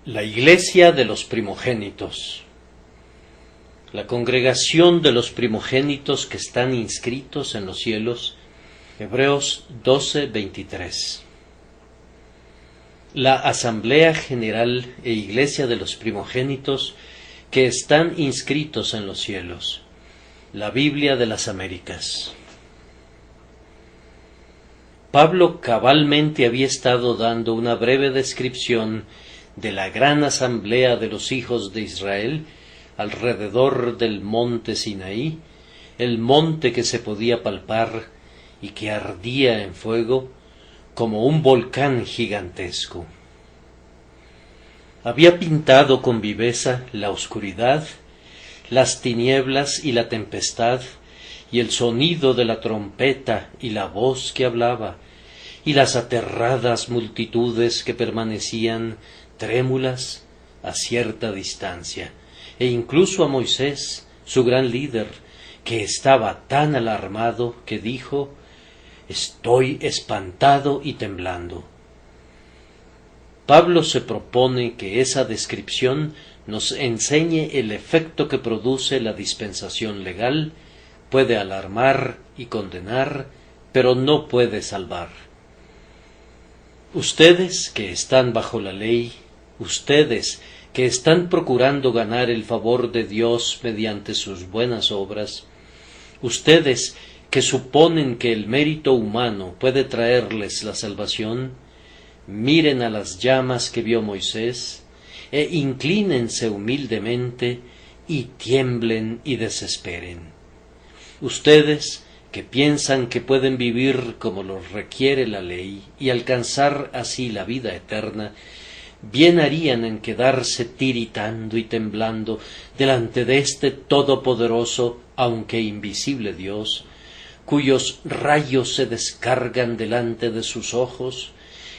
La Iglesia de los primogénitos. La congregación de los primogénitos que están inscritos en los cielos. Hebreos 12:23. La Asamblea General e Iglesia de los primogénitos que están inscritos en los cielos. La Biblia de las Américas. Pablo cabalmente había estado dando una breve descripción de la gran asamblea de los hijos de Israel alrededor del monte Sinaí, el monte que se podía palpar y que ardía en fuego como un volcán gigantesco. Había pintado con viveza la oscuridad, las tinieblas y la tempestad, y el sonido de la trompeta y la voz que hablaba, y las aterradas multitudes que permanecían trémulas a cierta distancia, e incluso a Moisés, su gran líder, que estaba tan alarmado que dijo: «Estoy espantado y temblando». Pablo se propone que esa descripción nos enseñe el efecto que produce la dispensación legal. Puede alarmar y condenar, pero no puede salvar. Ustedes que están bajo la ley, ustedes que están procurando ganar el favor de Dios mediante sus buenas obras, ustedes que suponen que el mérito humano puede traerles la salvación, miren a las llamas que vio Moisés, e inclínense humildemente y tiemblen y desesperen. Ustedes que piensan que pueden vivir como lo requiere la ley y alcanzar así la vida eterna, bien harían en quedarse tiritando y temblando delante de este todopoderoso, aunque invisible Dios, cuyos rayos se descargan delante de sus ojos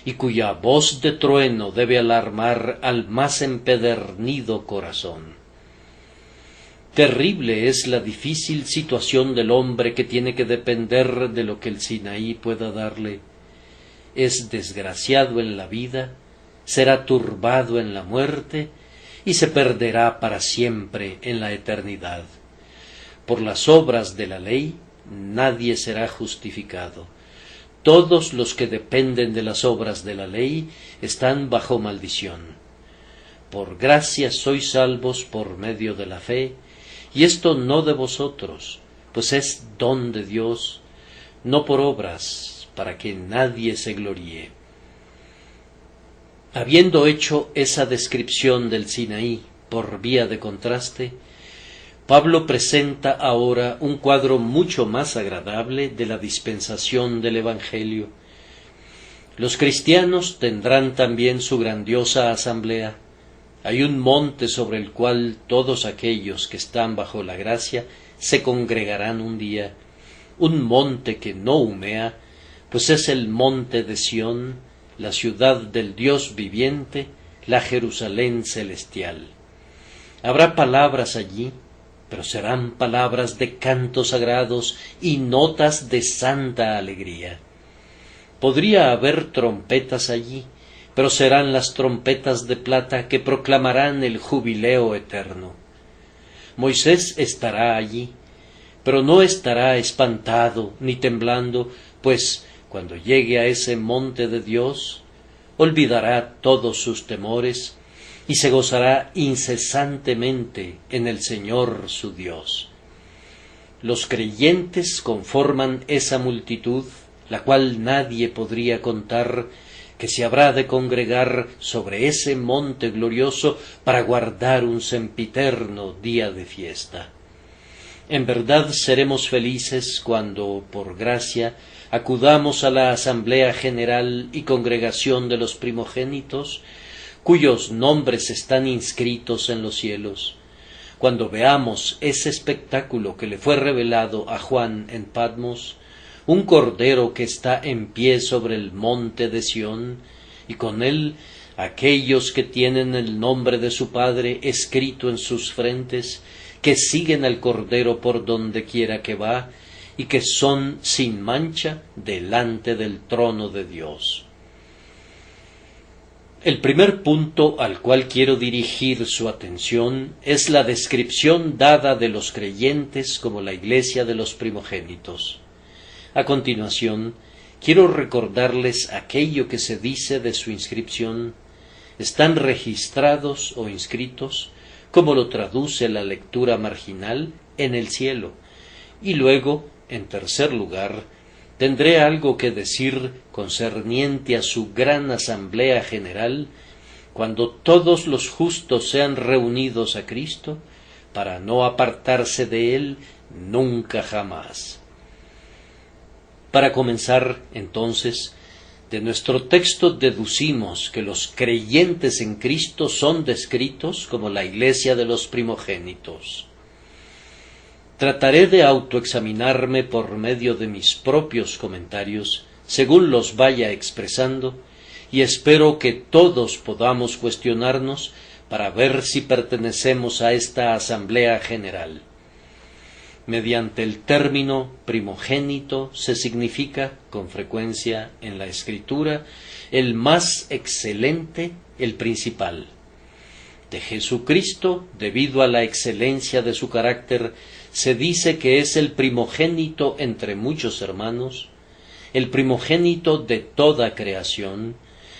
y cuya voz de trueno debe alarmar al más empedernido corazón. Terrible es la difícil situación del hombre que tiene que depender de lo que el Sinaí pueda darle. Es desgraciado en la vida, será turbado en la muerte y se perderá para siempre en la eternidad. Por las obras de la ley nadie será justificado. Todos los que dependen de las obras de la ley están bajo maldición. Por gracia sois salvos por medio de la fe, y esto no de vosotros, pues es don de Dios, no por obras, para que nadie se gloríe. Habiendo hecho esa descripción del Sinaí por vía de contraste, Pablo presenta ahora un cuadro mucho más agradable de la dispensación del Evangelio. Los cristianos tendrán también su grandiosa asamblea. Hay un monte sobre el cual todos aquellos que están bajo la gracia se congregarán un día, un monte que no humea, pues es el monte de Sión, la ciudad del Dios viviente, la Jerusalén celestial. Habrá palabras allí, pero serán palabras de cantos sagrados y notas de santa alegría. Podría haber trompetas allí, pero serán las trompetas de plata que proclamarán el jubileo eterno. Moisés estará allí, pero no estará espantado ni temblando, pues cuando llegue a ese monte de Dios, olvidará todos sus temores y se gozará incesantemente en el Señor su Dios. Los creyentes conforman esa multitud, la cual nadie podría contar, que se habrá de congregar sobre ese monte glorioso para guardar un sempiterno día de fiesta. En verdad seremos felices cuando, por gracia, acudamos a la Asamblea General y Congregación de los Primogénitos, cuyos nombres están inscritos en los cielos, cuando veamos ese espectáculo que le fue revelado a Juan en Patmos, un cordero que está en pie sobre el monte de Sión, y con él aquellos que tienen el nombre de su Padre escrito en sus frentes, que siguen al cordero por donde quiera que va, y que son sin mancha delante del trono de Dios. El primer punto al cual quiero dirigir su atención es la descripción dada de los creyentes como la Iglesia de los primogénitos. A continuación, quiero recordarles aquello que se dice de su inscripción. Están registrados o inscritos, como lo traduce la lectura marginal, en el cielo. Y luego, en tercer lugar, tendré algo que decir concerniente a su gran asamblea general, cuando todos los justos sean reunidos a Cristo, para no apartarse de Él nunca jamás. Para comenzar, entonces, de nuestro texto deducimos que los creyentes en Cristo son descritos como la Iglesia de los primogénitos. Trataré de autoexaminarme por medio de mis propios comentarios, según los vaya expresando, y espero que todos podamos cuestionarnos para ver si pertenecemos a esta Asamblea General. Mediante el término primogénito se significa, con frecuencia en la Escritura, el más excelente, el principal. De Jesucristo, debido a la excelencia de su carácter, se dice que es el primogénito entre muchos hermanos, el primogénito de toda creación,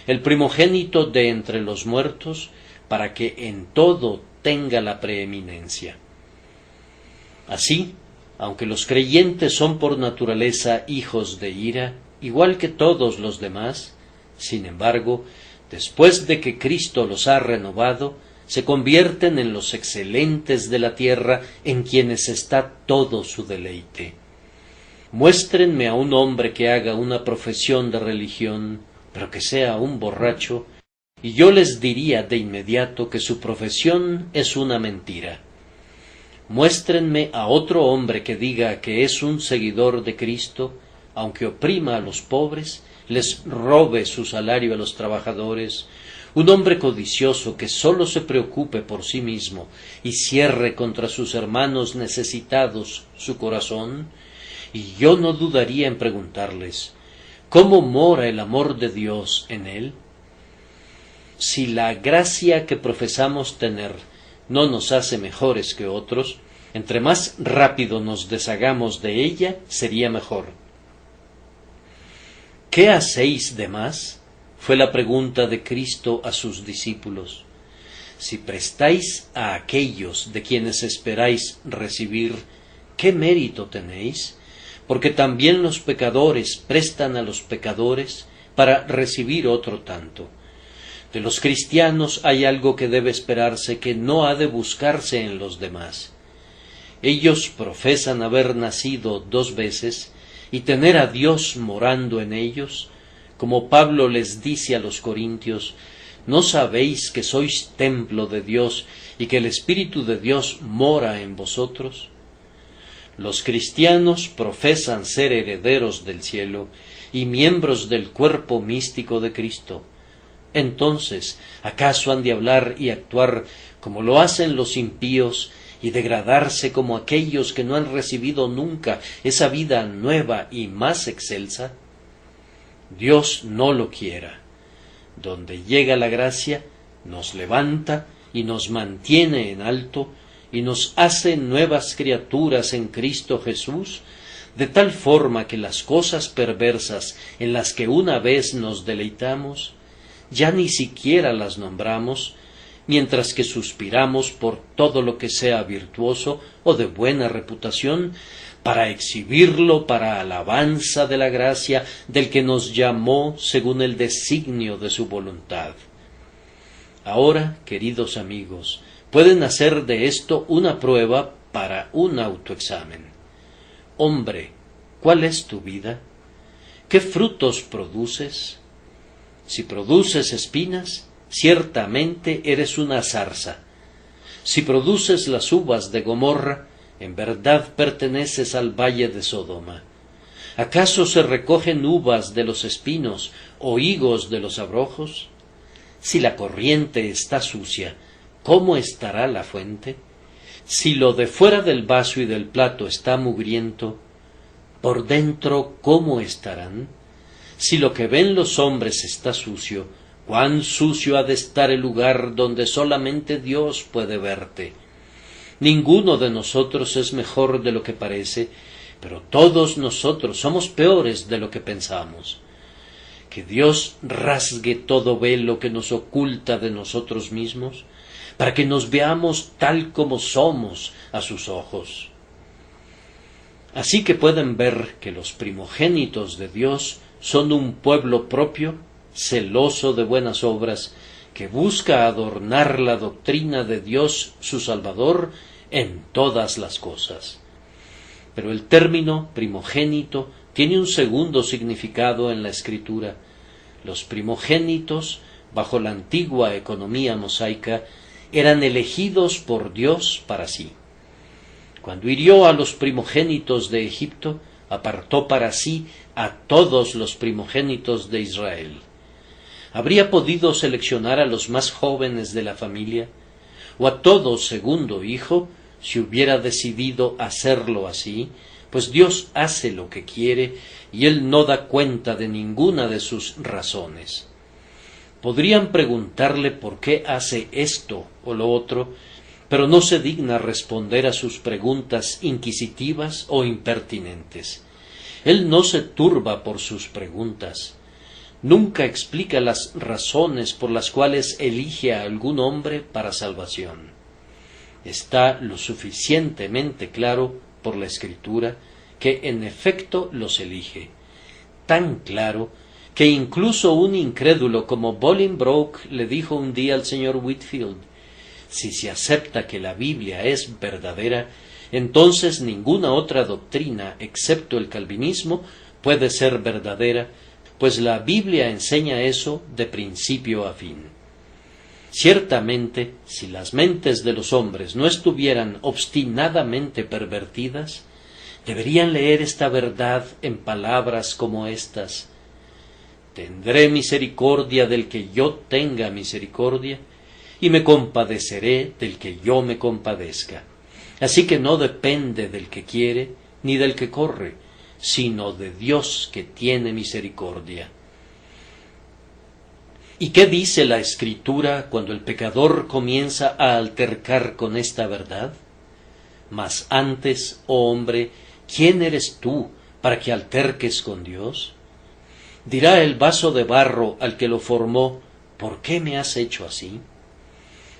el primogénito de entre los muertos, para que en todo tenga la preeminencia. Así, aunque los creyentes son por naturaleza hijos de ira, igual que todos los demás, sin embargo, después de que Cristo los ha renovado, se convierten en los excelentes de la tierra, en quienes está todo su deleite. Muéstrenme a un hombre que haga una profesión de religión, pero que sea un borracho, y yo les diría de inmediato que su profesión es una mentira. Muéstrenme a otro hombre que diga que es un seguidor de Cristo, aunque oprima a los pobres, les robe su salario a los trabajadores, un hombre codicioso que sólo se preocupe por sí mismo y cierre contra sus hermanos necesitados su corazón, y yo no dudaría en preguntarles, ¿cómo mora el amor de Dios en él? Si la gracia que profesamos tener no nos hace mejores que otros, entre más rápido nos deshagamos de ella, sería mejor. ¿Qué hacéis de más? Fue la pregunta de Cristo a sus discípulos. Si prestáis a aquellos de quienes esperáis recibir, ¿qué mérito tenéis? Porque también los pecadores prestan a los pecadores para recibir otro tanto. De los cristianos hay algo que debe esperarse que no ha de buscarse en los demás. Ellos profesan haber nacido 2 veces y tener a Dios morando en ellos, como Pablo les dice a los corintios, ¿no sabéis que sois templo de Dios y que el Espíritu de Dios mora en vosotros? Los cristianos profesan ser herederos del cielo y miembros del cuerpo místico de Cristo. Entonces, ¿acaso han de hablar y actuar como lo hacen los impíos y degradarse como aquellos que no han recibido nunca esa vida nueva y más excelsa? Dios no lo quiera. Donde llega la gracia, nos levanta y nos mantiene en alto y nos hace nuevas criaturas en Cristo Jesús, de tal forma que las cosas perversas en las que una vez nos deleitamos, ya ni siquiera las nombramos, mientras que suspiramos por todo lo que sea virtuoso o de buena reputación, para exhibirlo para alabanza de la gracia del que nos llamó según el designio de su voluntad. Ahora, queridos amigos, pueden hacer de esto una prueba para un autoexamen. Hombre, ¿cuál es tu vida? ¿Qué frutos produces? Si produces espinas, ciertamente eres una zarza. Si produces las uvas de Gomorra, en verdad perteneces al valle de Sodoma. ¿Acaso se recogen uvas de los espinos o higos de los abrojos? Si la corriente está sucia, ¿cómo estará la fuente? Si lo de fuera del vaso y del plato está mugriento, por dentro, ¿cómo estarán? Si lo que ven los hombres está sucio, Cuán sucio ha de estar el lugar donde solamente Dios puede verte. Ninguno de nosotros es mejor de lo que parece, pero todos nosotros somos peores de lo que pensamos. Que Dios rasgue todo velo que nos oculta de nosotros mismos, para que nos veamos tal como somos a sus ojos. Así que pueden ver que los primogénitos de Dios son un pueblo propio, celoso de buenas obras, que busca adornar la doctrina de Dios su Salvador en todas las cosas. Pero el término primogénito tiene un segundo significado en la Escritura. Los primogénitos, bajo la antigua economía mosaica, eran elegidos por Dios para sí. Cuando hirió a los primogénitos de Egipto, apartó para sí a todos los primogénitos de Israel. ¿Habría podido seleccionar a los más jóvenes de la familia, o a todo segundo hijo, si hubiera decidido hacerlo así? Pues Dios hace lo que quiere, y Él no da cuenta de ninguna de sus razones. Podrían preguntarle por qué hace esto o lo otro, pero no se digna responder a sus preguntas inquisitivas o impertinentes. Él no se turba por sus preguntas. Nunca explica las razones por las cuales elige a algún hombre para salvación. Está lo suficientemente claro por la Escritura que en efecto los elige. Tan claro que incluso un incrédulo como Bolingbroke le dijo un día al señor Whitefield: si se acepta que la Biblia es verdadera, entonces ninguna otra doctrina, excepto el calvinismo, puede ser verdadera, pues la Biblia enseña eso de principio a fin. Ciertamente, si las mentes de los hombres no estuvieran obstinadamente pervertidas, deberían leer esta verdad en palabras como estas: tendré misericordia del que yo tenga misericordia, y me compadeceré del que yo me compadezca. Así que no depende del que quiere ni del que corre, sino de Dios que tiene misericordia. ¿Y qué dice la Escritura cuando el pecador comienza a altercar con esta verdad? Mas antes, oh hombre, ¿quién eres tú para que alterques con Dios? Dirá el vaso de barro al que lo formó: ¿por qué me has hecho así?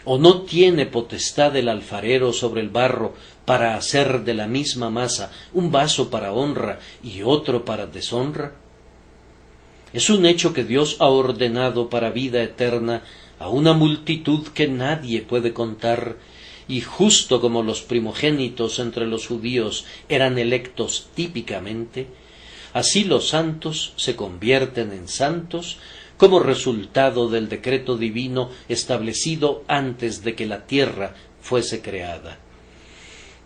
¿O no tiene potestad el alfarero sobre el barro para hacer de la misma masa un vaso para honra y otro para deshonra? Es un hecho que Dios ha ordenado para vida eterna a una multitud que nadie puede contar, y justo como los primogénitos entre los judíos eran electos típicamente, así los santos se convierten en santos como resultado del decreto divino establecido antes de que la tierra fuese creada.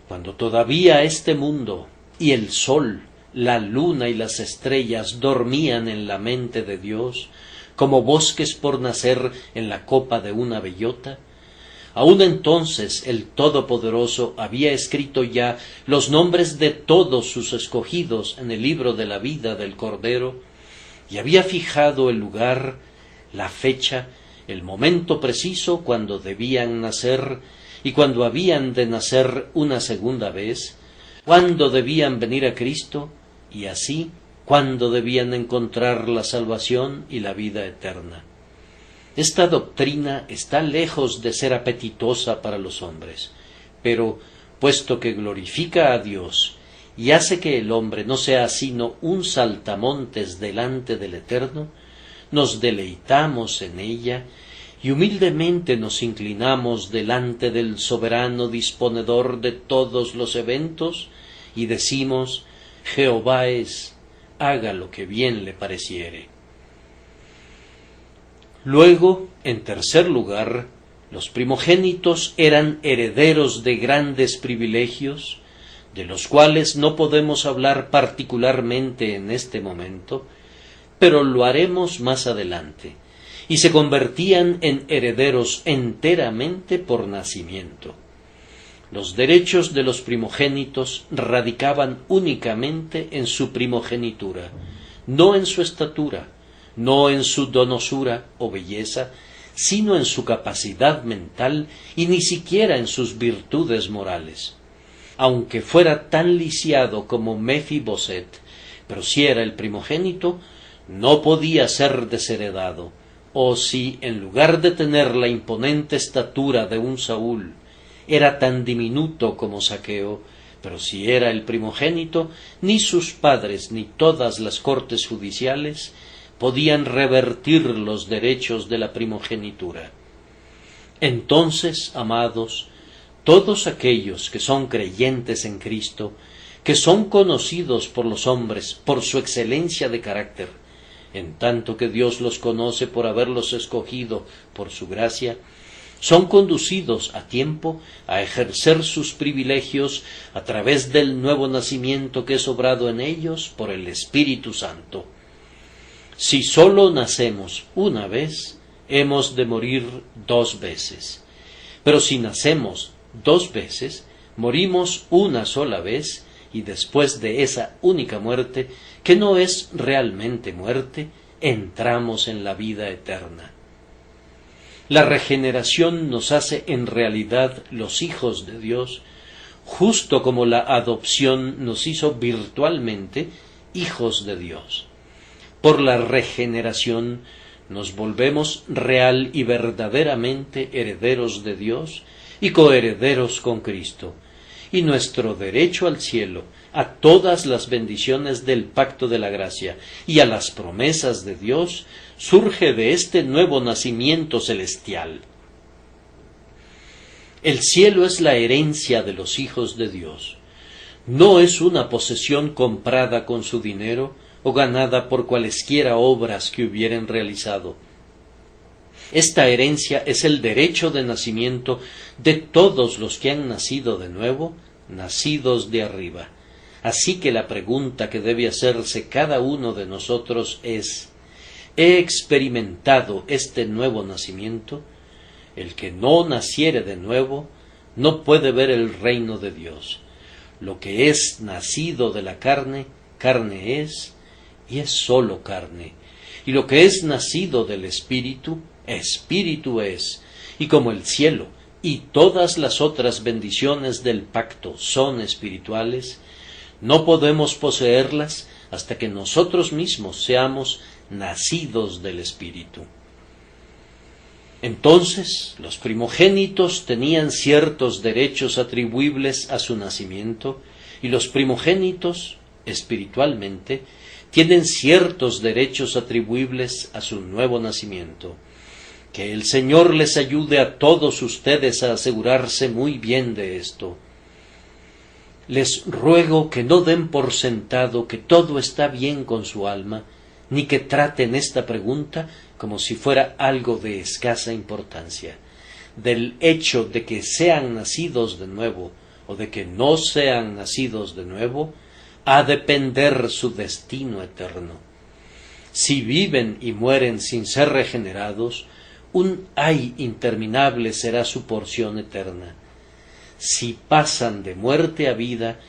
Cuando todavía este mundo y el sol, la luna y las estrellas dormían en la mente de Dios, como bosques por nacer en la copa de una bellota, aún entonces el Todopoderoso había escrito ya los nombres de todos sus escogidos en el libro de la vida del Cordero, y había fijado el lugar, la fecha, el momento preciso cuando debían nacer y cuando habían de nacer una segunda vez, cuándo debían venir a Cristo, y así cuándo debían encontrar la salvación y la vida eterna. Esta doctrina está lejos de ser apetitosa para los hombres, pero puesto que glorifica a Dios y hace que el hombre no sea sino un saltamontes delante del Eterno, nos deleitamos en ella y humildemente nos inclinamos delante del soberano disponedor de todos los eventos y decimos: Jehová es, haga lo que bien le pareciere. Luego, en tercer lugar, los primogénitos eran herederos de grandes privilegios, de los cuales no podemos hablar particularmente en este momento, pero lo haremos más adelante, y se convertían en herederos enteramente por nacimiento. Los derechos de los primogénitos radicaban únicamente en su primogenitura, no en su estatura, no en su donosura o belleza, sino en su capacidad mental y ni siquiera en sus virtudes morales. Aunque fuera tan lisiado como Mefiboset, pero si era el primogénito, no podía ser desheredado, o si, en lugar de tener la imponente estatura de un Saúl, era tan diminuto como Zaqueo, pero si era el primogénito, ni sus padres ni todas las cortes judiciales podían revertir los derechos de la primogenitura. Entonces, amados, todos aquellos que son creyentes en Cristo, que son conocidos por los hombres por su excelencia de carácter, en tanto que Dios los conoce por haberlos escogido por su gracia, son conducidos a tiempo a ejercer sus privilegios a través del nuevo nacimiento que es obrado en ellos por el Espíritu Santo. Si sólo nacemos una vez, hemos de morir 2 veces. Pero si nacemos 2 veces, morimos una sola vez, y después de esa única muerte, que no es realmente muerte, entramos en la vida eterna. La regeneración nos hace en realidad los hijos de Dios, justo como la adopción nos hizo virtualmente hijos de Dios. Por la regeneración nos volvemos real y verdaderamente herederos de Dios y coherederos con Cristo, y nuestro derecho al cielo, a todas las bendiciones del pacto de la gracia y a las promesas de Dios, surge de este nuevo nacimiento celestial. El cielo es la herencia de los hijos de Dios. No es una posesión comprada con su dinero o ganada por cualesquiera obras que hubieren realizado. Esta herencia es el derecho de nacimiento de todos los que han nacido de nuevo, nacidos de arriba. Así que la pregunta que debe hacerse cada uno de nosotros es: ¿he experimentado este nuevo nacimiento? El que no naciere de nuevo no puede ver el reino de Dios. Lo que es nacido de la carne, carne es, y es sólo carne. Y lo que es nacido del Espíritu, Espíritu es. Y como el cielo y todas las otras bendiciones del pacto son espirituales, no podemos poseerlas hasta que nosotros mismos seamos nacidos del Espíritu. Entonces, los primogénitos tenían ciertos derechos atribuibles a su nacimiento, y los primogénitos, espiritualmente, tienen ciertos derechos atribuibles a su nuevo nacimiento. Que el Señor les ayude a todos ustedes a asegurarse muy bien de esto. Les ruego que no den por sentado que todo está bien con su alma, ni que traten esta pregunta como si fuera algo de escasa importancia. Del hecho de que sean nacidos de nuevo o de que no sean nacidos de nuevo, ha de depender su destino eterno. Si viven y mueren sin ser regenerados, un ay interminable será su porción eterna. Si pasan de muerte a vida,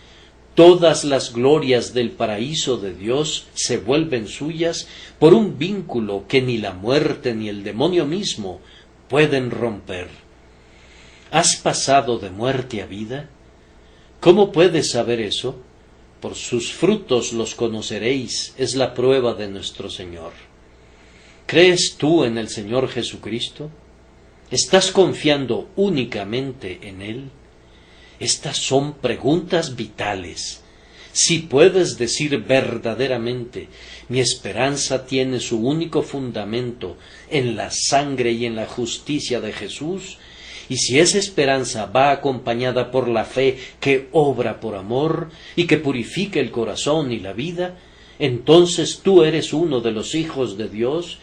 todas las glorias del paraíso de Dios se vuelven suyas por un vínculo que ni la muerte ni el demonio mismo pueden romper. ¿Has pasado de muerte a vida? ¿Cómo puedes saber eso? Por sus frutos los conoceréis, es la prueba de nuestro Señor. ¿Crees tú en el Señor Jesucristo? ¿Estás confiando únicamente en Él? Estas son preguntas vitales. Si puedes decir verdaderamente, mi esperanza tiene su único fundamento en la sangre y en la justicia de Jesús, y si esa esperanza va acompañada por la fe que obra por amor y que purifica el corazón y la vida, entonces tú eres uno de los hijos de Dios,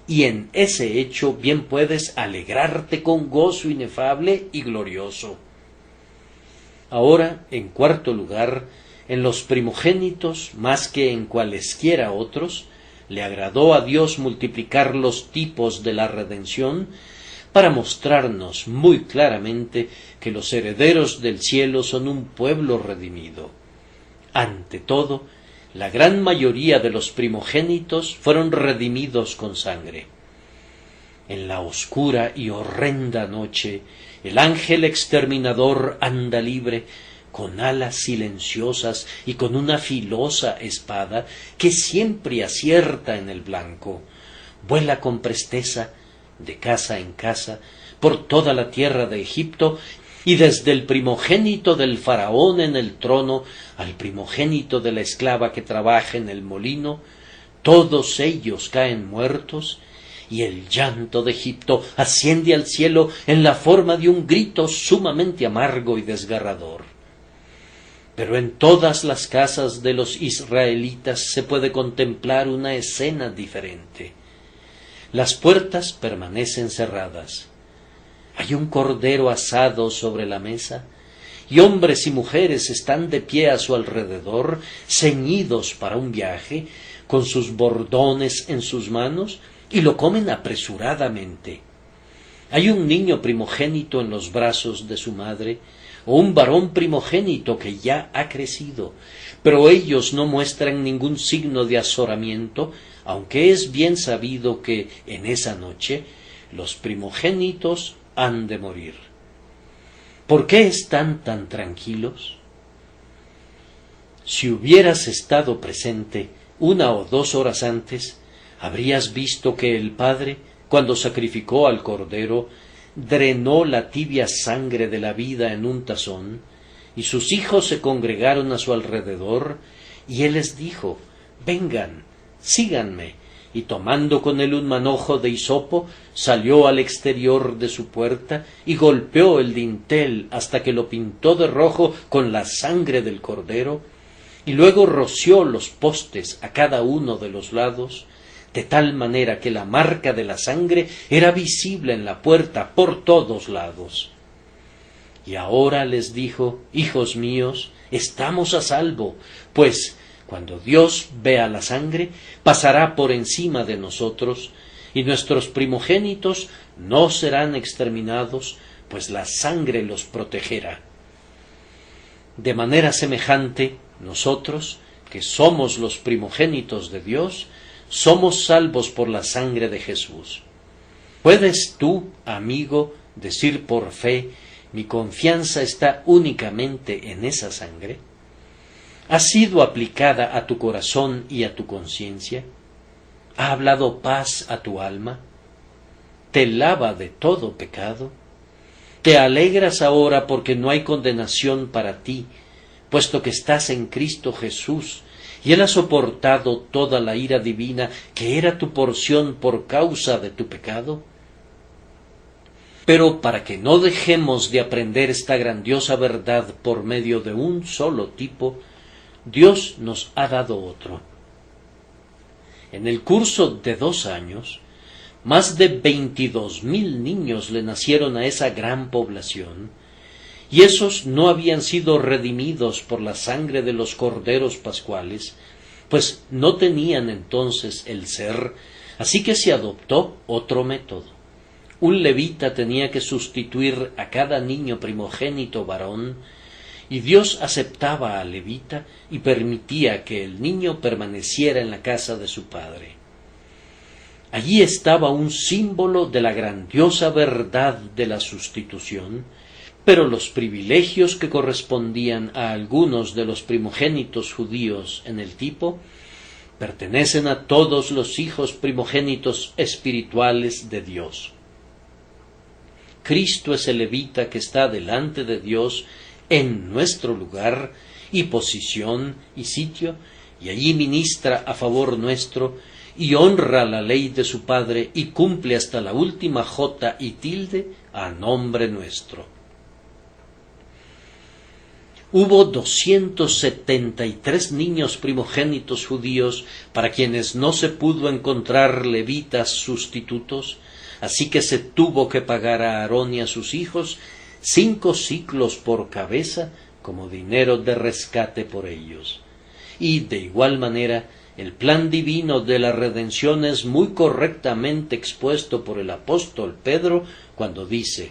y en ese hecho bien puedes alegrarte con gozo inefable y glorioso. Ahora, en cuarto lugar, en los primogénitos, más que en cualesquiera otros, le agradó a Dios multiplicar los tipos de la redención para mostrarnos muy claramente que los herederos del cielo son un pueblo redimido. Ante todo, La gran mayoría de los primogénitos fueron redimidos con sangre. En la oscura y horrenda noche, el ángel exterminador anda libre, con alas silenciosas y con una filosa espada que siempre acierta en el blanco. Vuela con presteza, de casa en casa, por toda la tierra de Egipto, y desde el primogénito del faraón en el trono al primogénito de la esclava que trabaja en el molino, todos ellos caen muertos, y el llanto de Egipto asciende al cielo en la forma de un grito sumamente amargo y desgarrador. Pero en todas las casas de los israelitas se puede contemplar una escena diferente. Las puertas permanecen cerradas. Hay un cordero asado sobre la mesa, y hombres y mujeres están de pie a su alrededor, ceñidos para un viaje, con sus bordones en sus manos, y lo comen apresuradamente. Hay un niño primogénito en los brazos de su madre, o un varón primogénito que ya ha crecido, pero ellos no muestran ningún signo de azoramiento, aunque es bien sabido que en esa noche los primogénitos han de morir. ¿Por qué están tan tranquilos? Si hubieras estado presente 1 o 2 horas antes, habrías visto que el padre, cuando sacrificó al cordero, drenó la tibia sangre de la vida en un tazón, y sus hijos se congregaron a su alrededor, y él les dijo: «Vengan, síganme», y tomando con él un manojo de hisopo, salió al exterior de su puerta y golpeó el dintel hasta que lo pintó de rojo con la sangre del cordero, y luego roció los postes a cada uno de los lados, de tal manera que la marca de la sangre era visible en la puerta por todos lados. Y ahora les dijo: «Hijos míos, estamos a salvo, pues cuando Dios vea la sangre, pasará por encima de nosotros, y nuestros primogénitos no serán exterminados, pues la sangre los protegerá». De manera semejante, nosotros, que somos los primogénitos de Dios, somos salvos por la sangre de Jesús. ¿Puedes tú, amigo, decir por fe: «Mi confianza está únicamente en esa sangre»? ¿Ha sido aplicada a tu corazón y a tu conciencia? ¿Ha hablado paz a tu alma? ¿Te lava de todo pecado? ¿Te alegras ahora porque no hay condenación para ti, puesto que estás en Cristo Jesús, y Él ha soportado toda la ira divina que era tu porción por causa de tu pecado? Pero para que no dejemos de aprender esta grandiosa verdad por medio de un solo tipo, Dios nos ha dado otro. En el curso de 2 años, más de 22,000 niños le nacieron a esa gran población, y esos no habían sido redimidos por la sangre de los corderos pascuales, pues no tenían entonces el ser, así que se adoptó otro método. Un levita tenía que sustituir a cada niño primogénito varón, y Dios aceptaba al levita y permitía que el niño permaneciera en la casa de su padre. Allí estaba un símbolo de la grandiosa verdad de la sustitución, pero los privilegios que correspondían a algunos de los primogénitos judíos en el tipo pertenecen a todos los hijos primogénitos espirituales de Dios. Cristo es el levita que está delante de Dios en nuestro lugar y posición y sitio, y allí ministra a favor nuestro y honra la ley de su Padre y cumple hasta la última jota y tilde a nombre nuestro. Hubo 273 niños primogénitos judíos para quienes no se pudo encontrar levitas sustitutos, así que se tuvo que pagar a Aarón y a sus hijos 5 siclos por cabeza como dinero de rescate por ellos. Y de igual manera, el plan divino de la redención es muy correctamente expuesto por el apóstol Pedro cuando dice: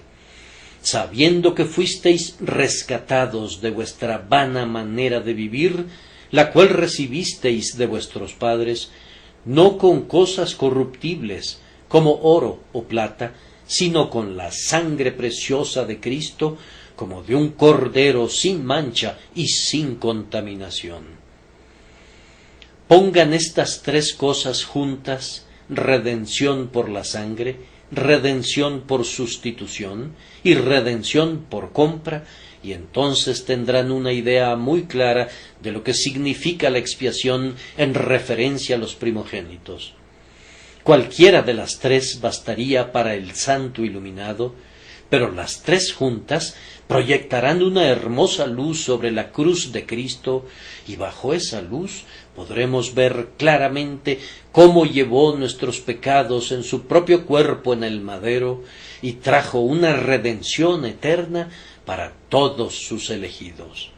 «Sabiendo que fuisteis rescatados de vuestra vana manera de vivir, la cual recibisteis de vuestros padres, no con cosas corruptibles, como oro o plata, sino con la sangre preciosa de Cristo, como de un cordero sin mancha y sin contaminación. Pongan estas tres cosas juntas: redención por la sangre, redención por sustitución y redención por compra, y entonces tendrán una idea muy clara de lo que significa la expiación en referencia a los primogénitos. Cualquiera de las tres bastaría para el santo iluminado, pero las tres juntas proyectarán una hermosa luz sobre la cruz de Cristo, y bajo esa luz podremos ver claramente cómo llevó nuestros pecados en su propio cuerpo en el madero y trajo una redención eterna para todos sus elegidos.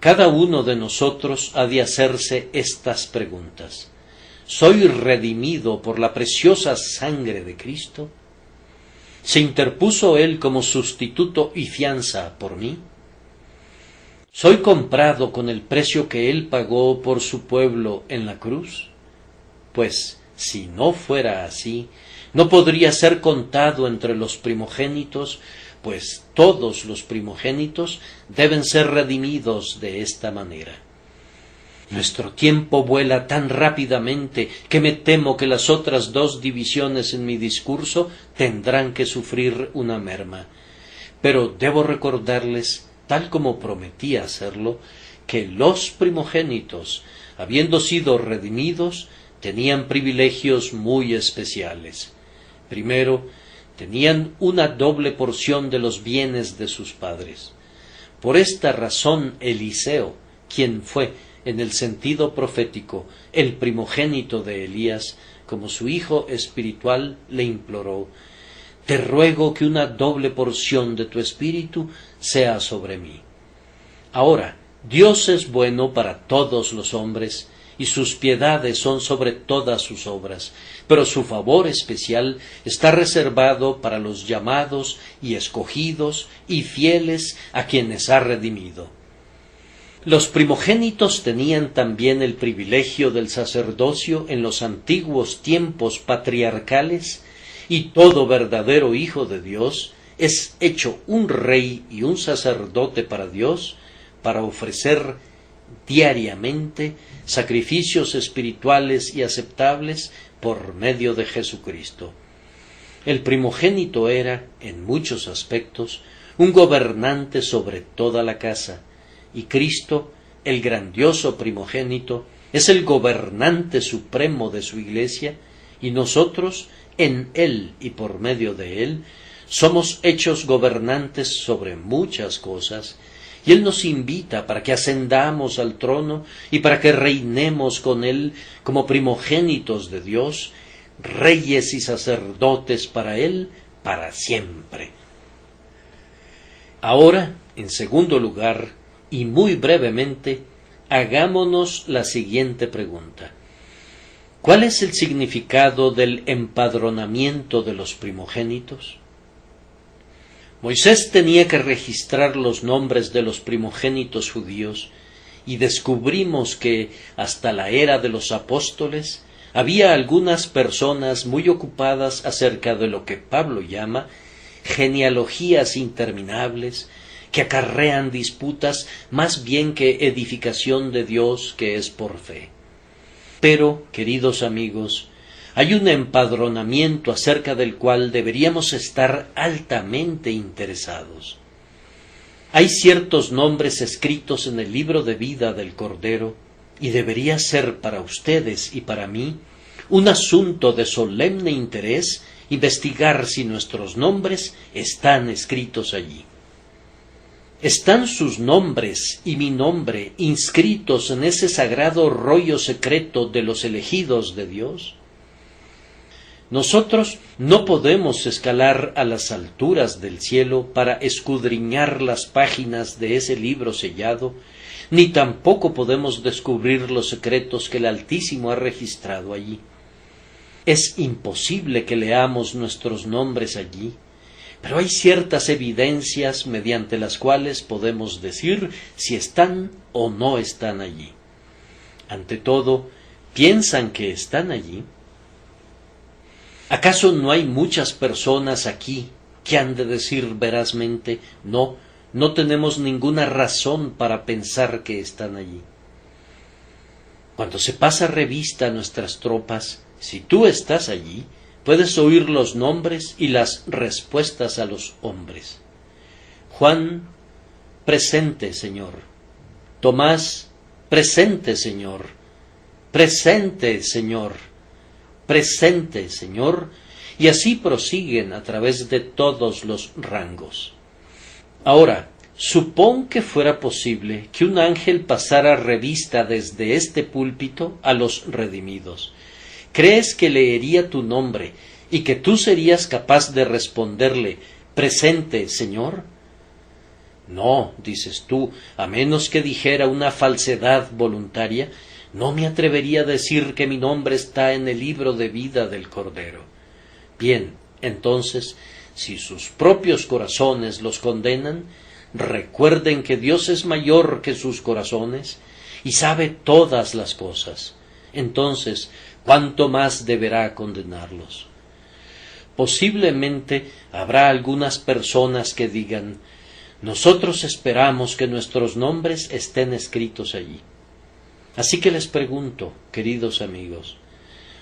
Cada uno de nosotros ha de hacerse estas preguntas: ¿soy redimido por la preciosa sangre de Cristo? ¿Se interpuso Él como sustituto y fianza por mí? ¿Soy comprado con el precio que Él pagó por su pueblo en la cruz? Pues, si no fuera así, no podría ser contado entre los primogénitos, pues todos los primogénitos deben ser redimidos de esta manera. Nuestro tiempo vuela tan rápidamente que me temo que las otras dos divisiones en mi discurso tendrán que sufrir una merma. Pero debo recordarles, tal como prometí hacerlo, que los primogénitos, habiendo sido redimidos, tenían privilegios muy especiales. Primero, tenían una doble porción de los bienes de sus padres. Por esta razón Eliseo, quien fue, en el sentido profético, el primogénito de Elías, como su hijo espiritual, le imploró: «Te ruego que una doble porción de tu espíritu sea sobre mí». Ahora, Dios es bueno para todos los hombres, y sus piedades son sobre todas sus obras, pero su favor especial está reservado para los llamados y escogidos y fieles a quienes ha redimido. Los primogénitos tenían también el privilegio del sacerdocio en los antiguos tiempos patriarcales, y todo verdadero hijo de Dios es hecho un rey y un sacerdote para Dios, para ofrecer diariamente sacrificios espirituales y aceptables por medio de Jesucristo. El primogénito era, en muchos aspectos, un gobernante sobre toda la casa, y Cristo, el grandioso primogénito, es el gobernante supremo de su Iglesia, y nosotros, en Él y por medio de Él, somos hechos gobernantes sobre muchas cosas, y Él nos invita para que ascendamos al trono y para que reinemos con Él como primogénitos de Dios, reyes y sacerdotes para Él para siempre. Ahora, en segundo lugar, y muy brevemente, hagámonos la siguiente pregunta: ¿cuál es el significado del empadronamiento de los primogénitos? Moisés tenía que registrar los nombres de los primogénitos judíos, y descubrimos que hasta la era de los apóstoles había algunas personas muy ocupadas acerca de lo que Pablo llama genealogías interminables, que acarrean disputas más bien que edificación de Dios que es por fe. Pero, queridos amigos, hay un empadronamiento acerca del cual deberíamos estar altamente interesados. Hay ciertos nombres escritos en el libro de vida del Cordero, y debería ser para ustedes y para mí un asunto de solemne interés investigar si nuestros nombres están escritos allí. ¿Están sus nombres y mi nombre inscritos en ese sagrado rollo secreto de los elegidos de Dios? Nosotros no podemos escalar a las alturas del cielo para escudriñar las páginas de ese libro sellado, ni tampoco podemos descubrir los secretos que el Altísimo ha registrado allí. Es imposible que leamos nuestros nombres allí, pero hay ciertas evidencias mediante las cuales podemos decir si están o no están allí. Ante todo, ¿piensan que están allí? ¿Acaso no hay muchas personas aquí que han de decir verazmente, no, no tenemos ninguna razón para pensar que están allí? Cuando se pasa revista a nuestras tropas, si tú estás allí, puedes oír los nombres y las respuestas a los hombres. Juan, presente, Señor. Tomás, presente, Señor. Presente, Señor. Presente, Señor. Y así prosiguen a través de todos los rangos. Ahora, supón que fuera posible que un ángel pasara revista desde este púlpito a los redimidos. ¿Crees que leería tu nombre y que tú serías capaz de responderle, presente, Señor? No, dices tú, a menos que dijera una falsedad voluntaria, no me atrevería a decir que mi nombre está en el libro de vida del Cordero. Bien, entonces, si sus propios corazones los condenan, recuerden que Dios es mayor que sus corazones y sabe todas las cosas. Entonces, ¿cuánto más deberá condenarlos? Posiblemente habrá algunas personas que digan, nosotros esperamos que nuestros nombres estén escritos allí. Así que les pregunto, queridos amigos,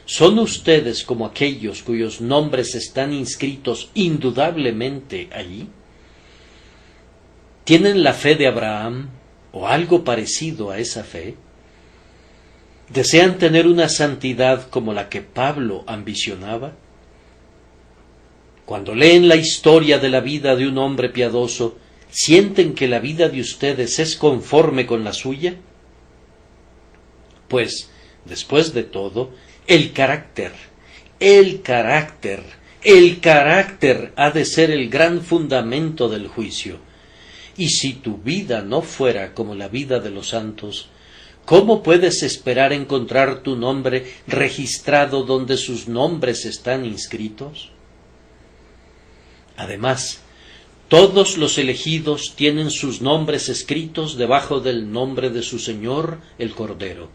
¿son ustedes como aquellos cuyos nombres están inscritos indudablemente allí? ¿Tienen la fe de Abraham o algo parecido a esa fe? ¿Desean tener una santidad como la que Pablo ambicionaba? Cuando leen la historia de la vida de un hombre piadoso, ¿sienten que la vida de ustedes es conforme con la suya? Pues, después de todo, el carácter ha de ser el gran fundamento del juicio. Y si tu vida no fuera como la vida de los santos, ¿cómo puedes esperar encontrar tu nombre registrado donde sus nombres están inscritos? Además, todos los elegidos tienen sus nombres escritos debajo del nombre de su Señor, el Cordero.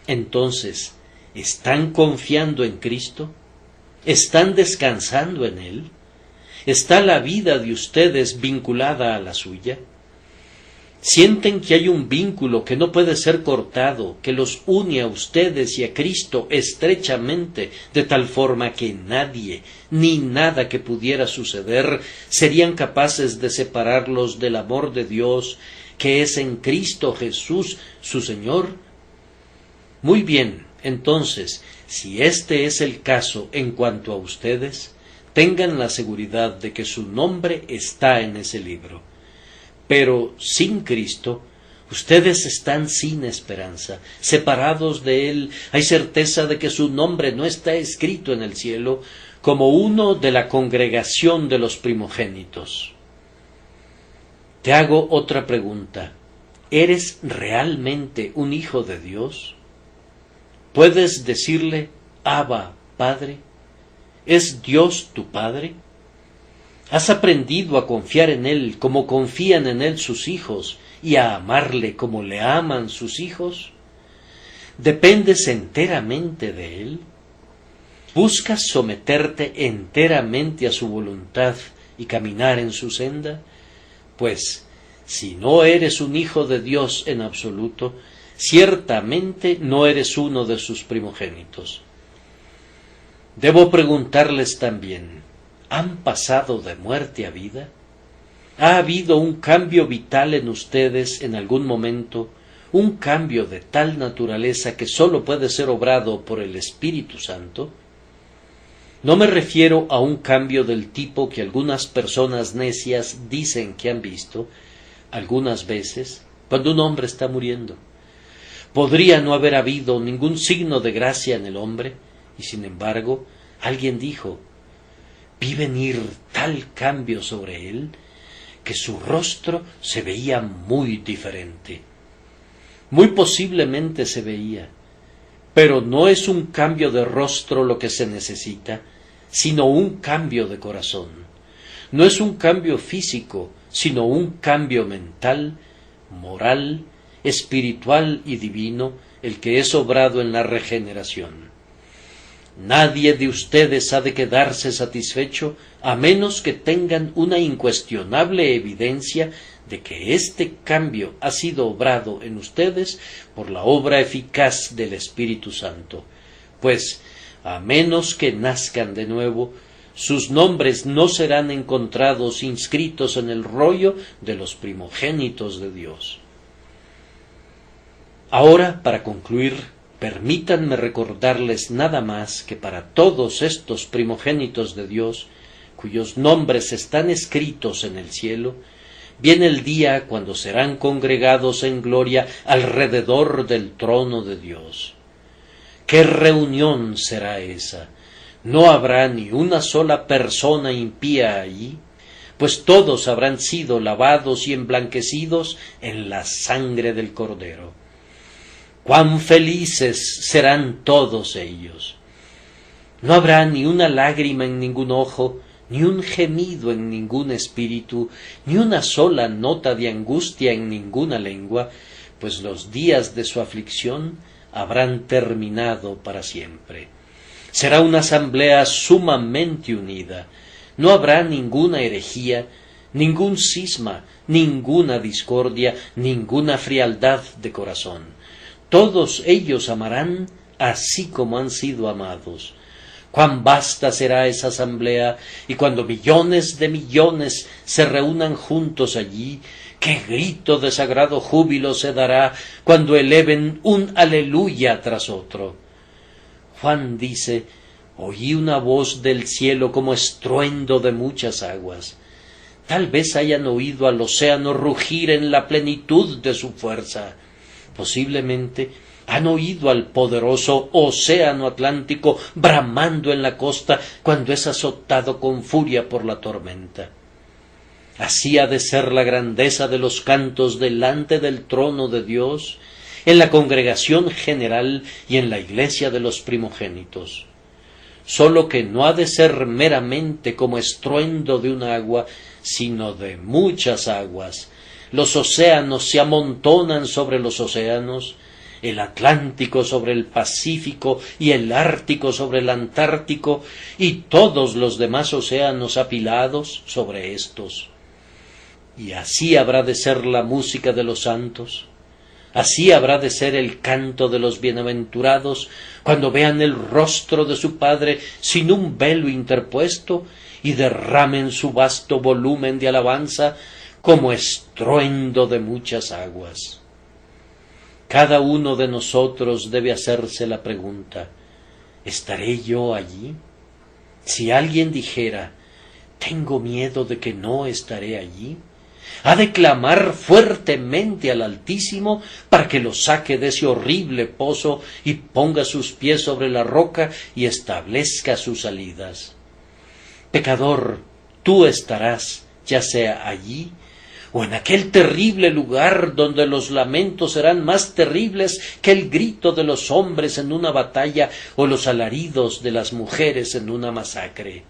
Entonces, ¿están confiando en Cristo? ¿Están descansando en Él? ¿Está la vida de ustedes vinculada a la suya? ¿Sienten que hay un vínculo que no puede ser cortado, que los une a ustedes y a Cristo estrechamente, de tal forma que nadie, ni nada que pudiera suceder, serían capaces de separarlos del amor de Dios, que es en Cristo Jesús, su Señor? Muy bien, entonces, si este es el caso en cuanto a ustedes, tengan la seguridad de que su nombre está en ese libro. Pero sin Cristo, ustedes están sin esperanza, separados de Él. Hay certeza de que su nombre no está escrito en el cielo como uno de la congregación de los primogénitos. Te hago otra pregunta. ¿Eres realmente un hijo de Dios? ¿Puedes decirle, Abba, Padre? ¿Es Dios tu Padre? ¿Has aprendido a confiar en Él como confían en Él sus hijos y a amarle como le aman sus hijos? ¿Dependes enteramente de Él? ¿Buscas someterte enteramente a su voluntad y caminar en su senda? Pues, si no eres un hijo de Dios en absoluto, ciertamente no eres uno de sus primogénitos. Debo preguntarles también, ¿han pasado de muerte a vida? ¿Ha habido un cambio vital en ustedes en algún momento, un cambio de tal naturaleza que sólo puede ser obrado por el Espíritu Santo? No me refiero a un cambio del tipo que algunas personas necias dicen que han visto, algunas veces, cuando un hombre está muriendo. Podría no haber habido ningún signo de gracia en el hombre, y sin embargo, alguien dijo, vi venir tal cambio sobre él, que su rostro se veía muy diferente. Muy posiblemente se veía, pero no es un cambio de rostro lo que se necesita, sino un cambio de corazón. no es un cambio físico, sino un cambio mental, moral, espiritual y divino, el que es obrado en la regeneración. Nadie de ustedes ha de quedarse satisfecho a menos que tengan una incuestionable evidencia de que este cambio ha sido obrado en ustedes por la obra eficaz del Espíritu Santo, pues, a menos que nazcan de nuevo, sus nombres no serán encontrados inscritos en el rollo de los primogénitos de Dios. Ahora, para concluir, permítanme recordarles nada más que para todos estos primogénitos de Dios, cuyos nombres están escritos en el cielo, viene el día cuando serán congregados en gloria alrededor del trono de Dios. ¿Qué reunión será esa? No habrá ni una sola persona impía allí, pues todos habrán sido lavados y emblanquecidos en la sangre del Cordero. ¡Cuán felices serán todos ellos! No habrá ni una lágrima en ningún ojo, ni un gemido en ningún espíritu, ni una sola nota de angustia en ninguna lengua, pues los días de su aflicción habrán terminado para siempre. Será una asamblea sumamente unida. No habrá ninguna herejía, ningún cisma, ninguna discordia, ninguna frialdad de corazón. Todos ellos amarán así como han sido amados. Cuán vasta será esa asamblea, y cuando millones de millones se reúnan juntos allí, qué grito de sagrado júbilo se dará cuando eleven un aleluya tras otro. Juan dice: oí una voz del cielo como estruendo de muchas aguas. Tal vez hayan oído al océano rugir en la plenitud de su fuerza. Posiblemente han oído al poderoso océano Atlántico bramando en la costa cuando es azotado con furia por la tormenta. Así ha de ser la grandeza de los cantos delante del trono de Dios, en la congregación general y en la iglesia de los primogénitos. Sólo que no ha de ser meramente como estruendo de un agua, sino de muchas aguas. Los océanos se amontonan sobre los océanos, el Atlántico sobre el Pacífico y el Ártico sobre el Antártico, y todos los demás océanos apilados sobre éstos. Y así habrá de ser la música de los santos, así habrá de ser el canto de los bienaventurados, cuando vean el rostro de su Padre sin un velo interpuesto, y derramen su vasto volumen de alabanza como estruendo de muchas aguas. Cada uno de nosotros debe hacerse la pregunta: ¿estaré yo allí? Si alguien dijera: tengo miedo de que no estaré allí, ha de clamar fuertemente al Altísimo para que lo saque de ese horrible pozo y ponga sus pies sobre la roca y establezca sus salidas. Pecador, tú estarás, ya sea allí o en aquel terrible lugar donde los lamentos serán más terribles que el grito de los hombres en una batalla o los alaridos de las mujeres en una masacre.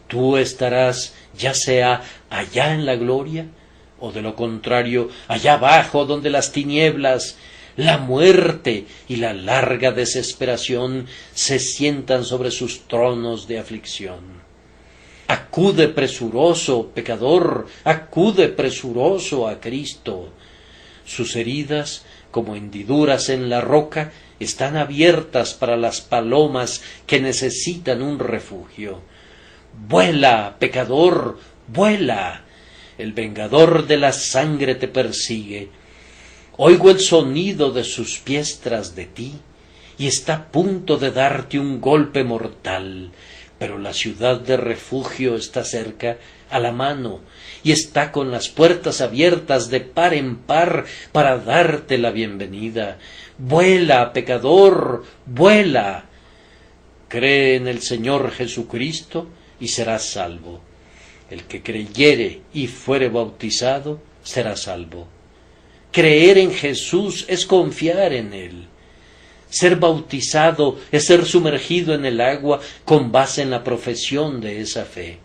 Tú estarás ya sea allá en la gloria, o de lo contrario, allá abajo donde las tinieblas, la muerte y la larga desesperación se sientan sobre sus tronos de aflicción. Acude presuroso, pecador, acude presuroso a Cristo. Sus heridas, como hendiduras en la roca, están abiertas para las palomas que necesitan un refugio. Vuela, pecador, vuela. El vengador de la sangre te persigue. Oigo el sonido de sus pies tras de ti, y está a punto de darte un golpe mortal. Pero la ciudad de refugio está cerca, a la mano, y está con las puertas abiertas de par en par para darte la bienvenida. Vuela, pecador, vuela. Cree en el Señor Jesucristo y serás salvo. El que creyere y fuere bautizado será salvo. Creer en Jesús es confiar en Él. Ser bautizado es ser sumergido en el agua con base en la profesión de esa fe.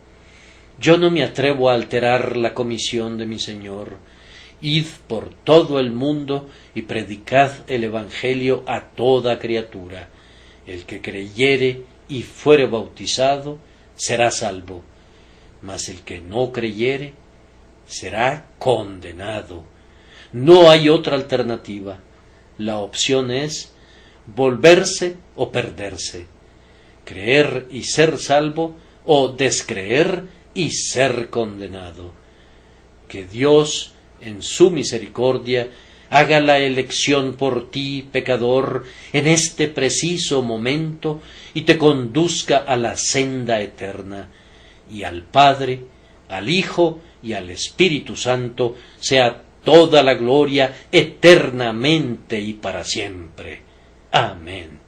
Yo no me atrevo a alterar la comisión de mi Señor. Id por todo el mundo y predicad el Evangelio a toda criatura. El que creyere y fuere bautizado será salvo, mas el que no creyere será condenado. No hay otra alternativa. La opción es volverse o perderse, creer y ser salvo o descreer y ser condenado. Que Dios, en su misericordia, haga la elección por ti, pecador, en este preciso momento, y te conduzca a la senda eterna, y al Padre, al Hijo y al Espíritu Santo sea toda la gloria eternamente y para siempre. Amén.